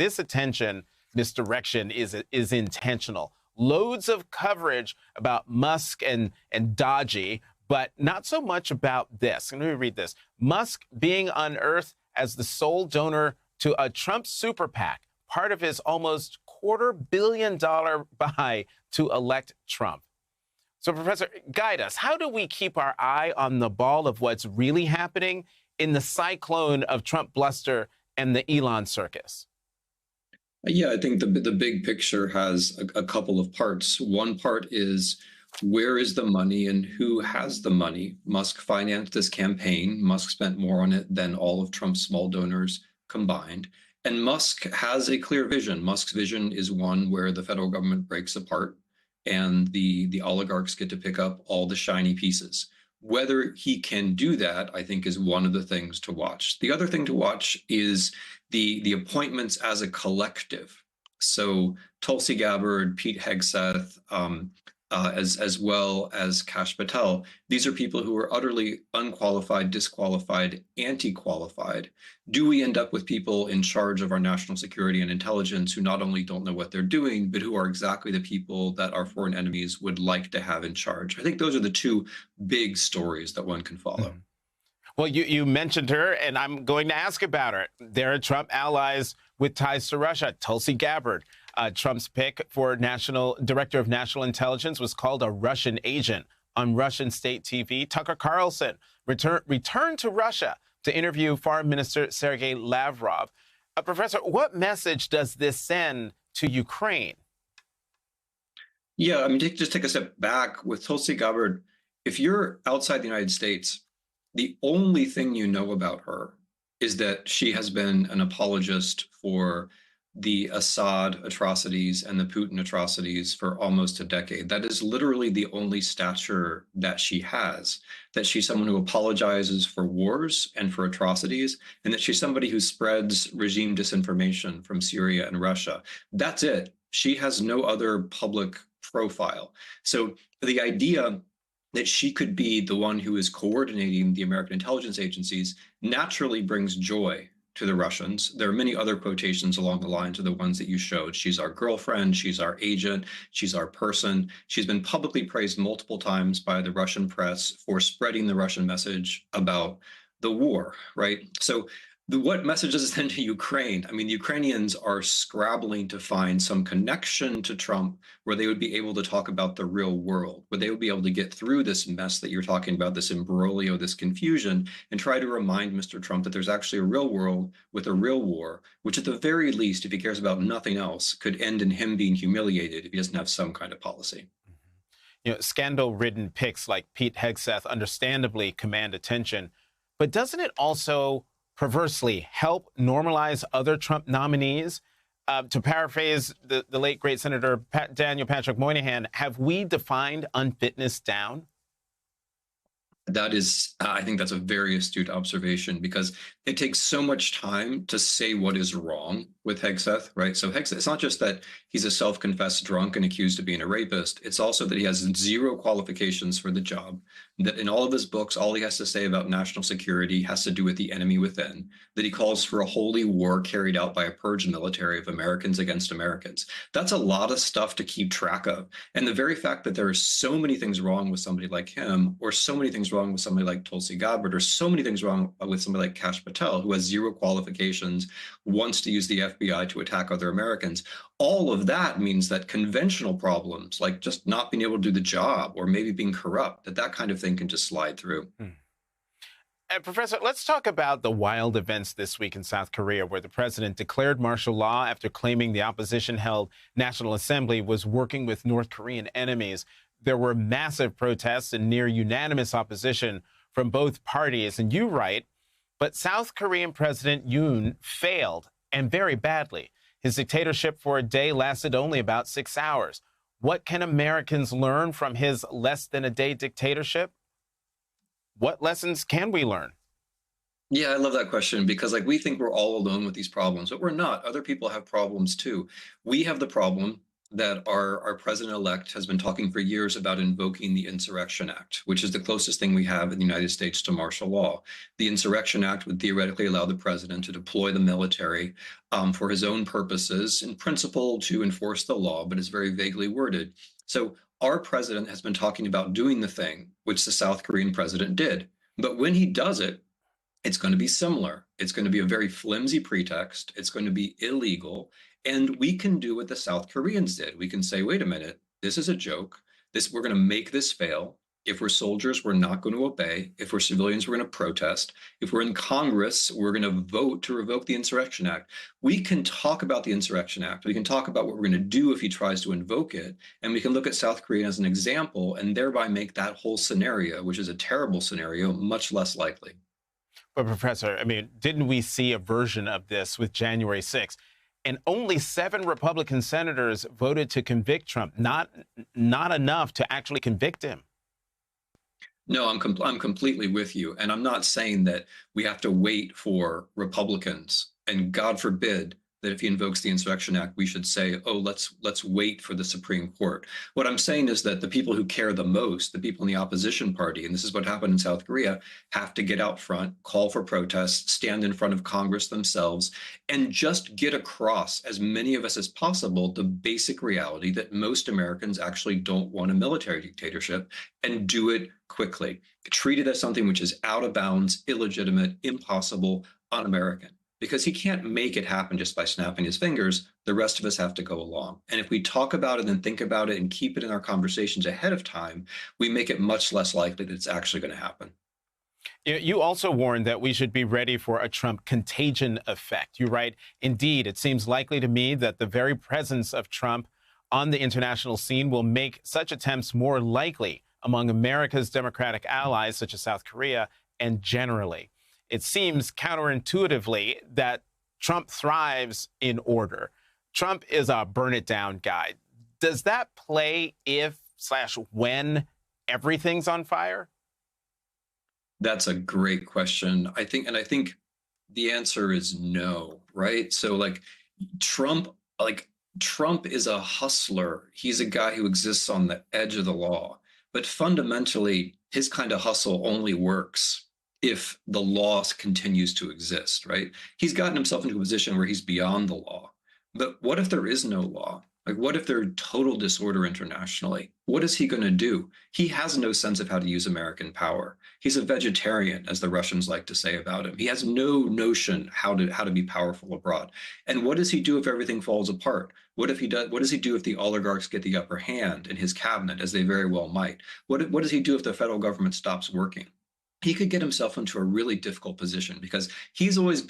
this attention, this direction is intentional. Loads of coverage about Musk and Dodgy, but not so much about this. Let me read this. Musk being unearthed as the sole donor to a Trump super PAC, part of his almost $250 million buy to elect Trump. So, Professor, guide us. How do we keep our eye on the ball of what's really happening in the cyclone of Trump bluster and the Elon circus? Yeah, I think the big picture has a couple of parts. One part is, where is the money and who has the money? Musk financed this campaign. Musk spent more on it than all of Trump's small donors combined. And Musk has a clear vision. Musk's vision is one where the federal government breaks apart and the oligarchs get to pick up all the shiny pieces. Whether he can do that, I think, is one of the things to watch. The other thing to watch is the appointments as a collective. So Tulsi Gabbard, Pete Hegseth, as well as Kash Patel, these are people who are utterly unqualified, disqualified, anti-qualified. Do we end up with people in charge of our national security and intelligence who not only don't know what they're doing, but who are exactly the people that our foreign enemies would like to have in charge? I think those are the two big stories that one can follow. Mm-hmm. Well, you mentioned her, and I'm going to ask about her. There are Trump allies with ties to Russia. Tulsi Gabbard, Trump's pick for director of national intelligence, was called a Russian agent on Russian state TV. Tucker Carlson returned to Russia to interview Foreign Minister Sergei Lavrov. Professor, what message does this send to Ukraine? Yeah, I mean, just take a step back with Tulsi Gabbard. If you're outside the United States, the only thing you know about her is that she has been an apologist for the Assad atrocities and the Putin atrocities for almost a decade. That is literally the only stature that she has, that she's someone who apologizes for wars and for atrocities, and that she's somebody who spreads regime disinformation from Syria and Russia. That's it. She has no other public profile. So the idea that she could be the one who is coordinating the American intelligence agencies naturally brings joy to the Russians. There are many other quotations along the lines of the ones that you showed. She's our girlfriend, she's our agent, she's our person. She's been publicly praised multiple times by the Russian press for spreading the Russian message about the war, right? So what message does it send to Ukraine? I mean, the Ukrainians are scrabbling to find some connection to Trump where they would be able to talk about the real world, where they would be able to get through this mess that you're talking about, this imbroglio, this confusion, and try to remind Mr. Trump that there's actually a real world with a real war, which at the very least, if he cares about nothing else, could end in him being humiliated if he doesn't have some kind of policy. You know, scandal-ridden picks like Pete Hegseth understandably command attention, but doesn't it also perversely help normalize other Trump nominees? To paraphrase the late, great Senator Daniel Patrick Moynihan, have we defined unfitness down? That is, I think that's a very astute observation, because it takes so much time to say what is wrong with Hegseth, right? So Hegseth, it's not just that he's a self-confessed drunk and accused of being a rapist. It's also that he has zero qualifications for the job, that in all of his books, all he has to say about national security has to do with the enemy within, that he calls for a holy war carried out by a purge military of Americans against Americans. That's a lot of stuff to keep track of. And the very fact that there are so many things wrong with somebody like him, or so many things wrong with somebody like Tulsi Gabbard, or so many things wrong with somebody like Kash Patel, who has zero qualifications, wants to use the FBI to attack other Americans. All of that means that conventional problems, like just not being able to do the job or maybe being corrupt, that kind of thing can just slide through. Professor, let's talk about the wild events this week in South Korea, where the president declared martial law after claiming the opposition-held National Assembly was working with North Korean enemies. There were massive protests and near unanimous opposition from both parties. And you write, but South Korean President Yoon failed, and very badly. His dictatorship for a day lasted only about 6 hours. What can Americans learn from his less-than-a-day dictatorship? What lessons can we learn? Yeah, I love that question, because we think we're all alone with these problems, but we're not. Other people have problems too. We have the problem that our president-elect has been talking for years about invoking the Insurrection Act, which is the closest thing we have in the United States to martial law. The Insurrection Act would theoretically allow the president to deploy the military for his own purposes, in principle to enforce the law, but is very vaguely worded. So our president has been talking about doing the thing which the South Korean president did. But when he does it, it's going to be similar. It's going to be a very flimsy pretext. It's going to be illegal. And we can do what the South Koreans did. We can say, wait a minute, this is a joke. We're going to make this fail. If we're soldiers, we're not going to obey. If we're civilians, we're going to protest. If we're in Congress, we're going to vote to revoke the Insurrection Act. We can talk about the Insurrection Act. We can talk about what we're going to do if he tries to invoke it. And we can look at South Korea as an example and thereby make that whole scenario, which is a terrible scenario, much less likely. But Professor, I mean, didn't we see a version of this with January 6th? And only 7 Republican senators voted to convict Trump, not enough to actually convict him. No, I'm completely with you. And I'm not saying that we have to wait for Republicans. And God forbid that if he invokes the Insurrection Act, we should say, oh, let's wait for the Supreme Court. What I'm saying is that the people who care the most, the people in the opposition party, and this is what happened in South Korea, have to get out front, call for protests, stand in front of Congress themselves, and just get across, as many of us as possible, the basic reality that most Americans actually don't want a military dictatorship, and do it quickly. Treat it as something which is out of bounds, illegitimate, impossible, un-American. Because he can't make it happen just by snapping his fingers. The rest of us have to go along. And if we talk about it and think about it and keep it in our conversations ahead of time, we make it much less likely that it's actually going to happen. You also warned that we should be ready for a Trump contagion effect. You write, indeed, it seems likely to me that the very presence of Trump on the international scene will make such attempts more likely among America's democratic allies, such as South Korea, and generally. It seems counterintuitively that Trump thrives in order. Trump is a burn it down guy. Does that play if/when everything's on fire? That's a great question. I think the answer is no, right? So Trump is a hustler. He's a guy who exists on the edge of the law. But fundamentally, his kind of hustle only works if the law continues to exist, right? He's gotten himself into a position where he's beyond the law. But what if there is no law? What if there's total disorder internationally? What is he going to do? He has no sense of how to use American power. He's a vegetarian, as the Russians like to say about him. He has no notion how to be powerful abroad. And what does he do if everything falls apart? What does he do if the oligarchs get the upper hand in his cabinet, as they very well might? What does he do if the federal government stops working? He could get himself into a really difficult position because he's always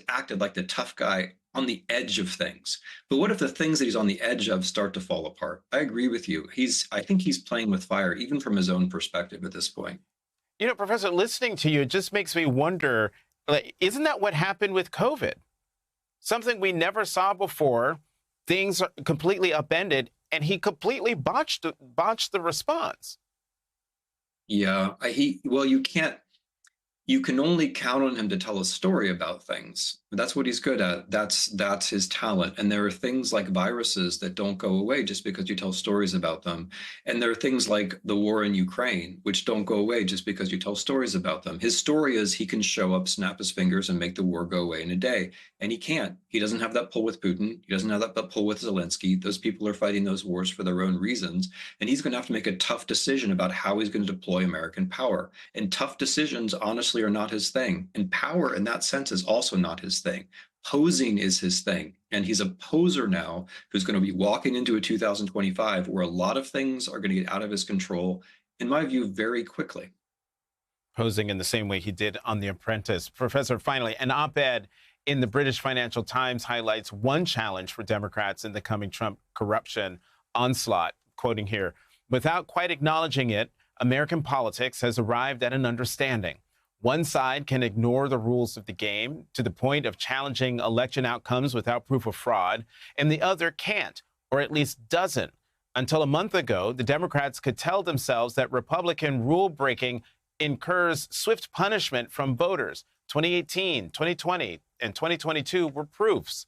acted like the tough guy on the edge of things. But what if the things that he's on the edge of start to fall apart? I agree with you. I think he's playing with fire, even from his own perspective at this point. You know, Professor, listening to you, it just makes me wonder, isn't that what happened with COVID? Something we never saw before, things are completely upended, and he completely botched the response. Yeah, you can only count on him to tell a story about things. That's what he's good at. That's his talent. And there are things like viruses that don't go away just because you tell stories about them. And there are things like the war in Ukraine, which don't go away just because you tell stories about them. His story is he can show up, snap his fingers, and make the war go away in a day. And he can't. He doesn't have that pull with Putin. He doesn't have that pull with Zelensky. Those people are fighting those wars for their own reasons. And he's going to have to make a tough decision about how he's going to deploy American power. And tough decisions, honestly, are not his thing. And power in that sense is also not his thing. Posing is his thing. And he's a poser now who's going to be walking into a 2025 where a lot of things are going to get out of his control, in my view, very quickly. Posing in the same way he did on The Apprentice. Professor, finally, an op-ed in the British Financial Times highlights one challenge for Democrats in the coming Trump corruption onslaught. Quoting here, without quite acknowledging it, American politics has arrived at an understanding. One side can ignore the rules of the game to the point of challenging election outcomes without proof of fraud, and the other can't, or at least doesn't. Until a month ago, the Democrats could tell themselves that Republican rule-breaking incurs swift punishment from voters. 2018, 2020, and 2022 were proofs.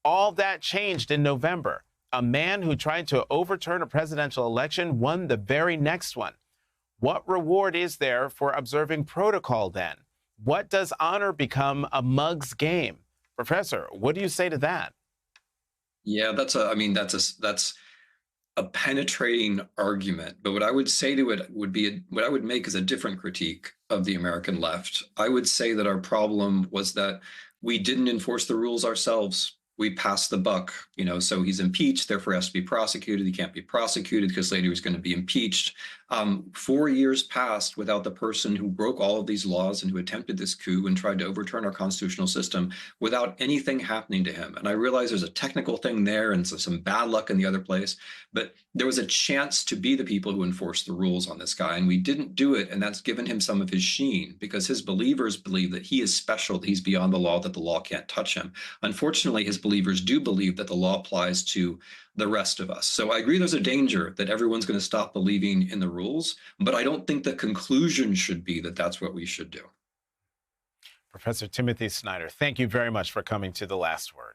All that changed in November. A man who tried to overturn a presidential election won the very next one. What reward is there for observing protocol then? What does honor become a mug's game? Professor, what do you say to that? Yeah, that's a penetrating argument. But what I would say to it would be what I would make is a different critique of the American left. I would say that our problem was that we didn't enforce the rules ourselves. We passed the buck, so he's impeached, therefore has to be prosecuted. He can't be prosecuted because later he's going to be impeached. 4 years passed without the person who broke all of these laws and who attempted this coup and tried to overturn our constitutional system without anything happening to him. And I realize there's a technical thing there and some bad luck in the other place, but there was a chance to be the people who enforced the rules on this guy, and we didn't do it. And that's given him some of his sheen because his believers believe that he is special, that he's beyond the law, that the law can't touch him. Unfortunately, his believers do believe that the law applies to the rest of us. So I agree there's a danger that everyone's going to stop believing in the rules, but I don't think the conclusion should be that that's what we should do. Professor Timothy Snyder, thank you very much for coming to The Last Word.